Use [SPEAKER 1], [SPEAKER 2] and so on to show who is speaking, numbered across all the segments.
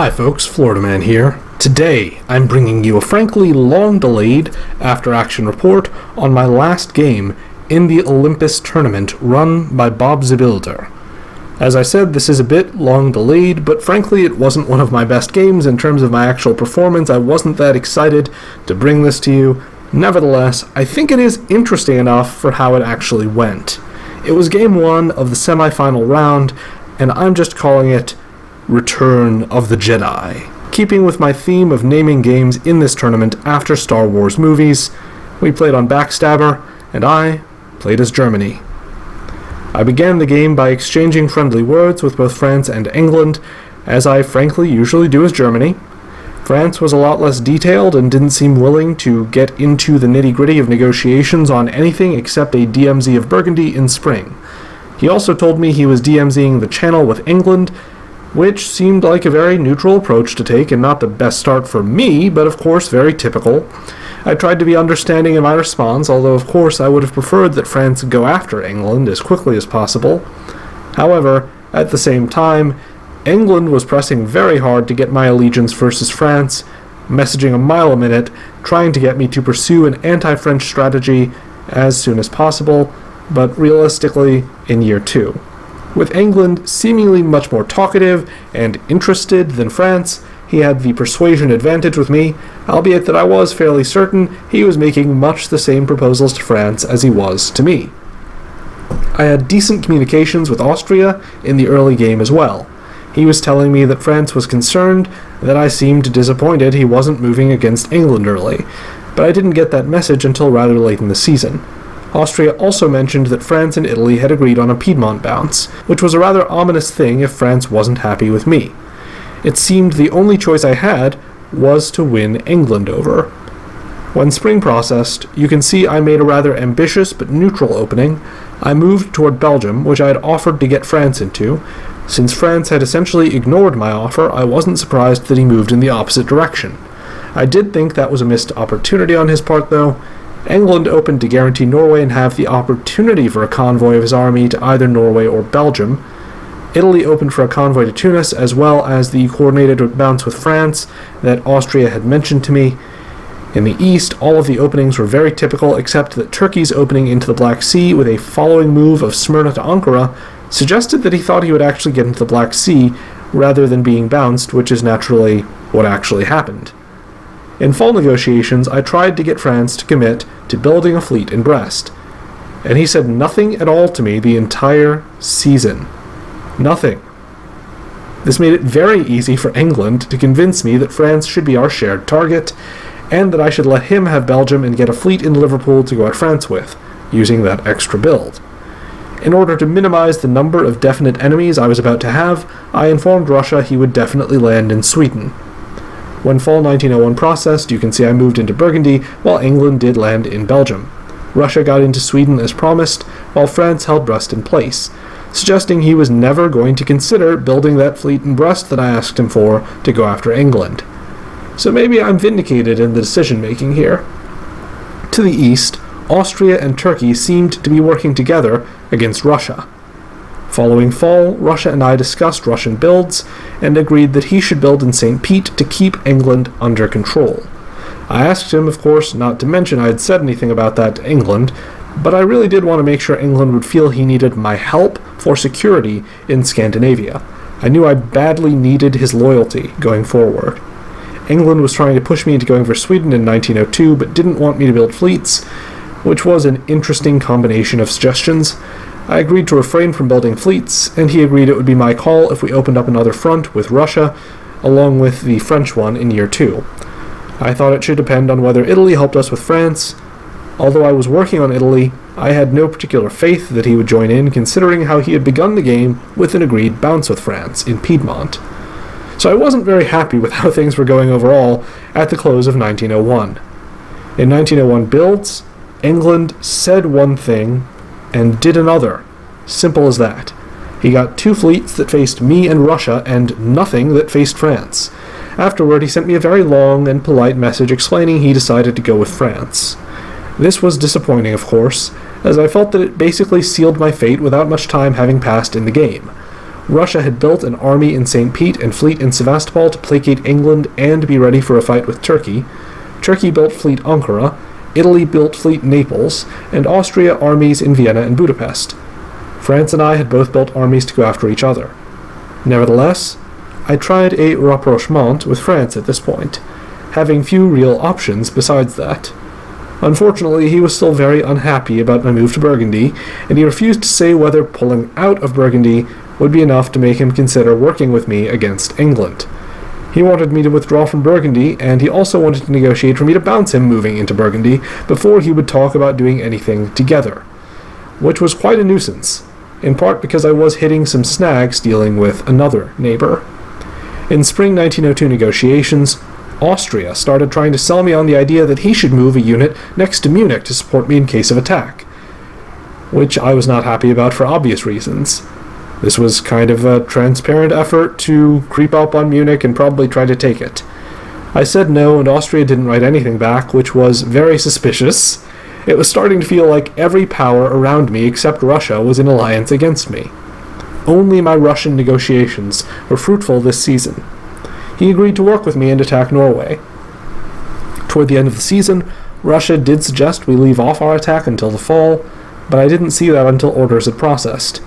[SPEAKER 1] Hi folks, Florida Man here. Today, I'm bringing you a frankly long-delayed after-action report on my last game in the Olympus Tournament run by Bob the Builder. As I said, this is a bit long-delayed, but frankly it wasn't one of my best games in terms of my actual performance. I wasn't that excited to bring this to you. Nevertheless, I think it is interesting enough for how it actually went. It was game 1 of the semi-final round, and I'm just calling it Return of the Jedi. Keeping with my theme of naming games in this tournament after Star Wars movies, we played on Backstabber, and I played as Germany. I began the game by exchanging friendly words with both France and England, as I frankly usually do as Germany. France was a lot less detailed and didn't seem willing to get into the nitty-gritty of negotiations on anything except a DMZ of Burgundy in spring. He also told me he was DMZing the Channel with England, which seemed like a very neutral approach to take and not the best start for me, but of course very typical. I tried to be understanding in my response, although of course I would have preferred that France go after England as quickly as possible. However, at the same time, England was pressing very hard to get my allegiance versus France, messaging a mile a minute, trying to get me to pursue an anti-French strategy as soon as possible, but realistically in year 2. With England seemingly much more talkative and interested than France, he had the persuasion advantage with me, albeit that I was fairly certain he was making much the same proposals to France as he was to me. I had decent communications with Austria in the early game as well. He was telling me that France was concerned, that I seemed disappointed he wasn't moving against England early, but I didn't get that message until rather late in the season. Austria also mentioned that France and Italy had agreed on a Piedmont bounce, which was a rather ominous thing if France wasn't happy with me. It seemed the only choice I had was to win England over. When spring processed, you can see I made a rather ambitious but neutral opening. I moved toward Belgium, which I had offered to get France into. Since France had essentially ignored my offer, I wasn't surprised that he moved in the opposite direction. I did think that was a missed opportunity on his part, though. England opened to guarantee Norway and have the opportunity for a convoy of his army to either Norway or Belgium. Italy opened for a convoy to Tunis, as well as the coordinated bounce with France that Austria had mentioned to me. In the east, all of the openings were very typical, except that Turkey's opening into the Black Sea with a following move of Smyrna to Ankara suggested that he thought he would actually get into the Black Sea rather than being bounced, which is naturally what actually happened. In fall negotiations, I tried to get France to commit to building a fleet in Brest, and he said nothing at all to me the entire season. Nothing. This made it very easy for England to convince me that France should be our shared target, and that I should let him have Belgium and get a fleet in Liverpool to go at France with, using that extra build. In order to minimize the number of definite enemies I was about to have, I informed Russia he would definitely land in Sweden. When fall 1901 processed, you can see I moved into Burgundy, while England did land in Belgium. Russia got into Sweden as promised, while France held Brest in place, suggesting he was never going to consider building that fleet in Brest that I asked him for to go after England. So maybe I'm vindicated in the decision-making here. To the east, Austria and Turkey seemed to be working together against Russia. Following fall, Russia and I discussed Russian builds and agreed that he should build in St. Pete to keep England under control. I asked him, of course, not to mention I had said anything about that to England, but I really did want to make sure England would feel he needed my help for security in Scandinavia. I knew I badly needed his loyalty going forward. England was trying to push me into going for Sweden in 1902, but didn't want me to build fleets, which was an interesting combination of suggestions. I agreed to refrain from building fleets, and he agreed it would be my call if we opened up another front with Russia, along with the French one in year 2. I thought it should depend on whether Italy helped us with France. Although I was working on Italy, I had no particular faith that he would join in, considering how he had begun the game with an agreed bounce with France in Piedmont. So I wasn't very happy with how things were going overall at the close of 1901. In 1901 builds, England said one thing and did another. Simple as that. He got 2 fleets that faced me and Russia, and nothing that faced France. Afterward, he sent me a very long and polite message explaining he decided to go with France. This was disappointing, of course, as I felt that it basically sealed my fate without much time having passed in the game. Russia had built an army in St. Pete and fleet in Sevastopol to placate England and be ready for a fight with Turkey. Turkey built fleet Ankara, Italy built fleet Naples, and Austria armies in Vienna and Budapest. France and I had both built armies to go after each other. Nevertheless, I tried a rapprochement with France at this point, having few real options besides that. Unfortunately, he was still very unhappy about my move to Burgundy, and he refused to say whether pulling out of Burgundy would be enough to make him consider working with me against England. He wanted me to withdraw from Burgundy, and he also wanted to negotiate for me to bounce him moving into Burgundy before he would talk about doing anything together, which was quite a nuisance, in part because I was hitting some snags dealing with another neighbor. In spring 1902 negotiations, Austria started trying to sell me on the idea that he should move a unit next to Munich to support me in case of attack, which I was not happy about for obvious reasons. This was kind of a transparent effort to creep up on Munich and probably try to take it. I said no, and Austria didn't write anything back, which was very suspicious. It was starting to feel like every power around me except Russia was in alliance against me. Only my Russian negotiations were fruitful this season. He agreed to work with me and attack Norway. Toward the end of the season, Russia did suggest we leave off our attack until the fall, but I didn't see that until orders had processed.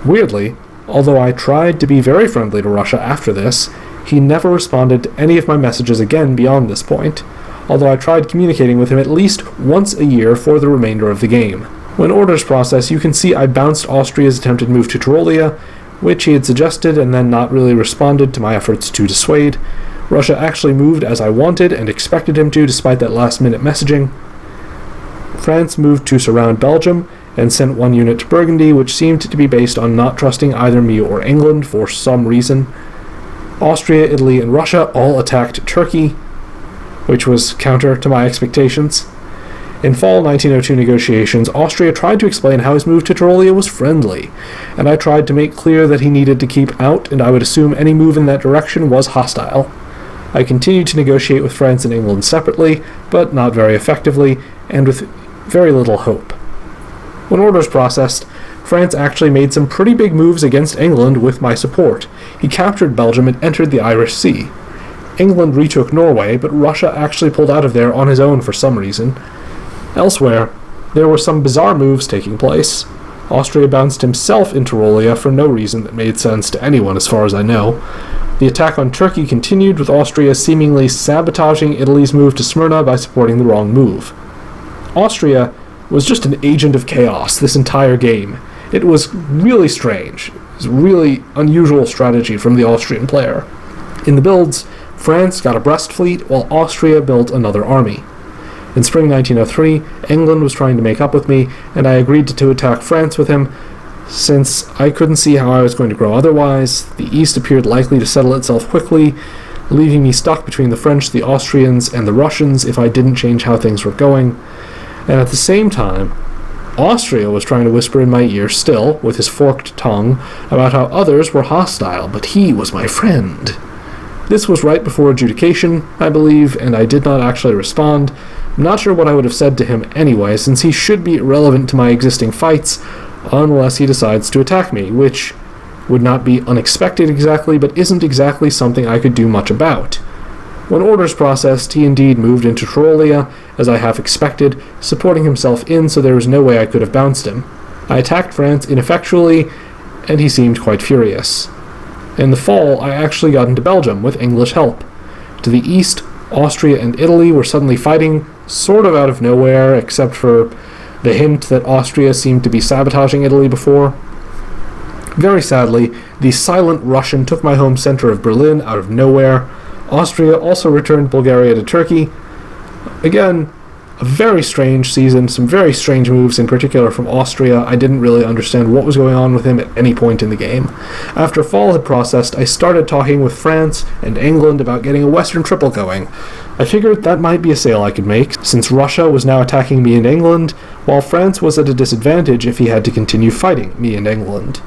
[SPEAKER 1] Weirdly, although I tried to be very friendly to Russia after this, he never responded to any of my messages again beyond this point, although I tried communicating with him at least once a year for the remainder of the game. When orders process, you can see I bounced Austria's attempted move to Tyrolia, which he had suggested and then not really responded to my efforts to dissuade. Russia actually moved as I wanted and expected him to, despite that last-minute messaging. France moved to surround Belgium and sent one unit to Burgundy, which seemed to be based on not trusting either me or England for some reason. Austria, Italy, and Russia all attacked Turkey, which was counter to my expectations. In fall 1902 negotiations, Austria tried to explain how his move to Tyrolia was friendly, and I tried to make clear that he needed to keep out, and I would assume any move in that direction was hostile. I continued to negotiate with France and England separately, but not very effectively, and with very little hope. When orders processed, France actually made some pretty big moves against England with my support. He captured Belgium and entered the Irish Sea. England retook Norway, but Russia actually pulled out of there on his own for some reason. Elsewhere, there were some bizarre moves taking place. Austria bounced himself in Tyrolia for no reason that made sense to anyone as far as I know. The attack on Turkey continued, with Austria seemingly sabotaging Italy's move to Smyrna by supporting the wrong move. Austria was just an agent of chaos this entire game. It was really strange. It was a really unusual strategy from the Austrian player. In the builds, France got a Brest fleet, while Austria built another army. In spring 1903, England was trying to make up with me, and I agreed to attack France with him, since I couldn't see how I was going to grow otherwise. The East appeared likely to settle itself quickly, leaving me stuck between the French, the Austrians, and the Russians if I didn't change how things were going. And at the same time, Austria was trying to whisper in my ear still, with his forked tongue, about how others were hostile, but he was my friend. This was right before adjudication, I believe, and I did not actually respond. I'm not sure what I would have said to him anyway, since he should be irrelevant to my existing fights, unless he decides to attack me, which would not be unexpected exactly, but isn't exactly something I could do much about. When orders processed, he indeed moved into Tyrolia, as I half expected, supporting himself in, so there was no way I could have bounced him. I attacked France ineffectually, and he seemed quite furious. In the fall, I actually got into Belgium with English help. To the east, Austria and Italy were suddenly fighting, sort of out of nowhere, except for the hint that Austria seemed to be sabotaging Italy before. Very sadly, the silent Russian took my home center of Berlin out of nowhere. Austria also returned Bulgaria to Turkey. Again, a very strange season, some very strange moves, in particular from Austria. I didn't really understand what was going on with him at any point in the game. After fall had processed, I started talking with France and England about getting a Western Triple going. I figured that might be a sale I could make, since Russia was now attacking me and England, while France was at a disadvantage if he had to continue fighting me and England.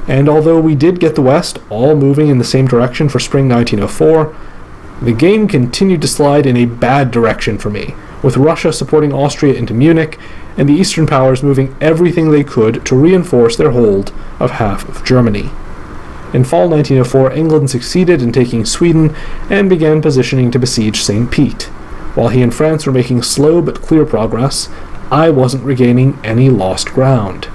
[SPEAKER 1] And although we did get the West all moving in the same direction for spring 1904, the game continued to slide in a bad direction for me, with Russia supporting Austria into Munich, and the Eastern powers moving everything they could to reinforce their hold of half of Germany. In fall 1904, England succeeded in taking Sweden and began positioning to besiege St. Pete. While he and France were making slow but clear progress, I wasn't regaining any lost ground.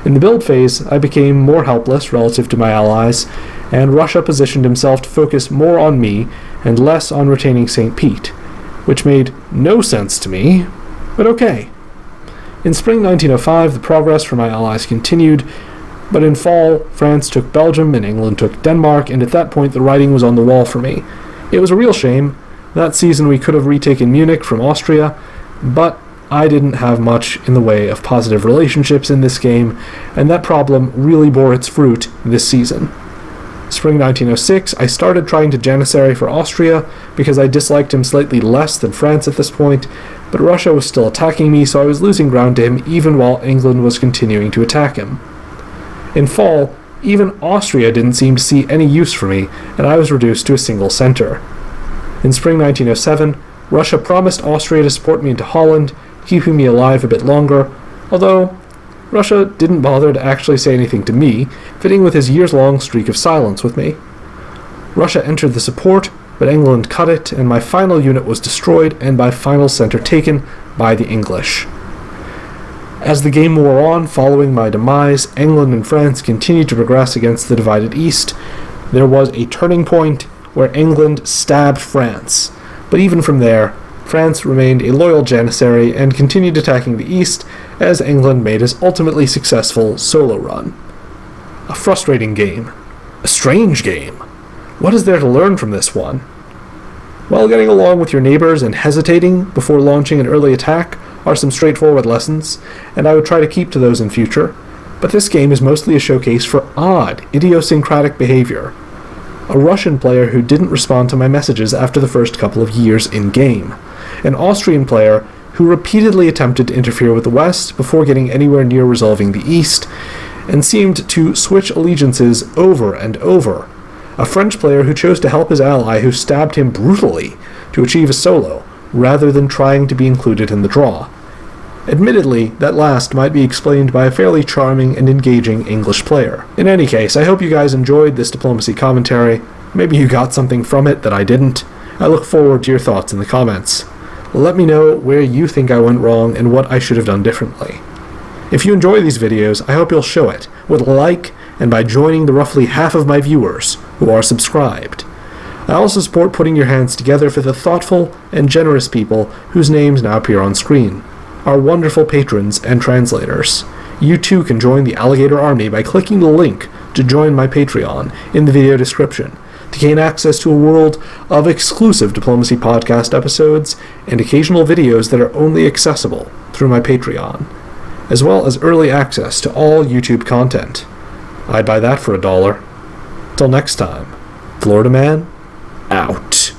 [SPEAKER 1] In the build phase, I became more helpless relative to my allies, and Russia positioned himself to focus more on me and less on retaining St. Pete, which made no sense to me, but okay. In spring 1905, the progress for my allies continued, but in fall, France took Belgium and England took Denmark, and at that point the writing was on the wall for me. It was a real shame. That season we could have retaken Munich from Austria, but I didn't have much in the way of positive relationships in this game, and that problem really bore its fruit this season. Spring 1906, I started trying to janissary for Austria because I disliked him slightly less than France at this point, but Russia was still attacking me, so I was losing ground to him even while England was continuing to attack him. In fall, even Austria didn't seem to see any use for me, and I was reduced to a single center. In spring 1907, Russia promised Austria to support me into Holland, keeping me alive a bit longer, although Russia didn't bother to actually say anything to me, fitting with his years-long streak of silence with me. Russia entered the support, but England cut it, and my final unit was destroyed and my final center taken by the English. As the game wore on, following my demise, England and France continued to progress against the divided East. There was a turning point where England stabbed France, but even from there, France remained a loyal janissary and continued attacking the East as England made his ultimately successful solo run. A frustrating game. A strange game. What is there to learn from this one? While getting along with your neighbors and hesitating before launching an early attack are some straightforward lessons, and I would try to keep to those in future, but this game is mostly a showcase for odd, idiosyncratic behavior. A Russian player who didn't respond to my messages after the first couple of years in-game. An Austrian player who repeatedly attempted to interfere with the West before getting anywhere near resolving the East, and seemed to switch allegiances over and over. A French player who chose to help his ally who stabbed him brutally to achieve a solo, rather than trying to be included in the draw. Admittedly, that last might be explained by a fairly charming and engaging English player. In any case, I hope you guys enjoyed this diplomacy commentary. Maybe you got something from it that I didn't. I look forward to your thoughts in the comments. Let me know where you think I went wrong and what I should have done differently. If you enjoy these videos, I hope you'll show it with a like and by joining the roughly half of my viewers who are subscribed. I also support putting your hands together for the thoughtful and generous people whose names now appear on screen, our wonderful patrons and translators. You too can join the Alligator Army by clicking the link to join my Patreon in the video description to gain access to a world of exclusive Diplomacy Podcast episodes and occasional videos that are only accessible through my Patreon, as well as early access to all YouTube content. I'd buy that for $1. Till next time, Florida Man, out.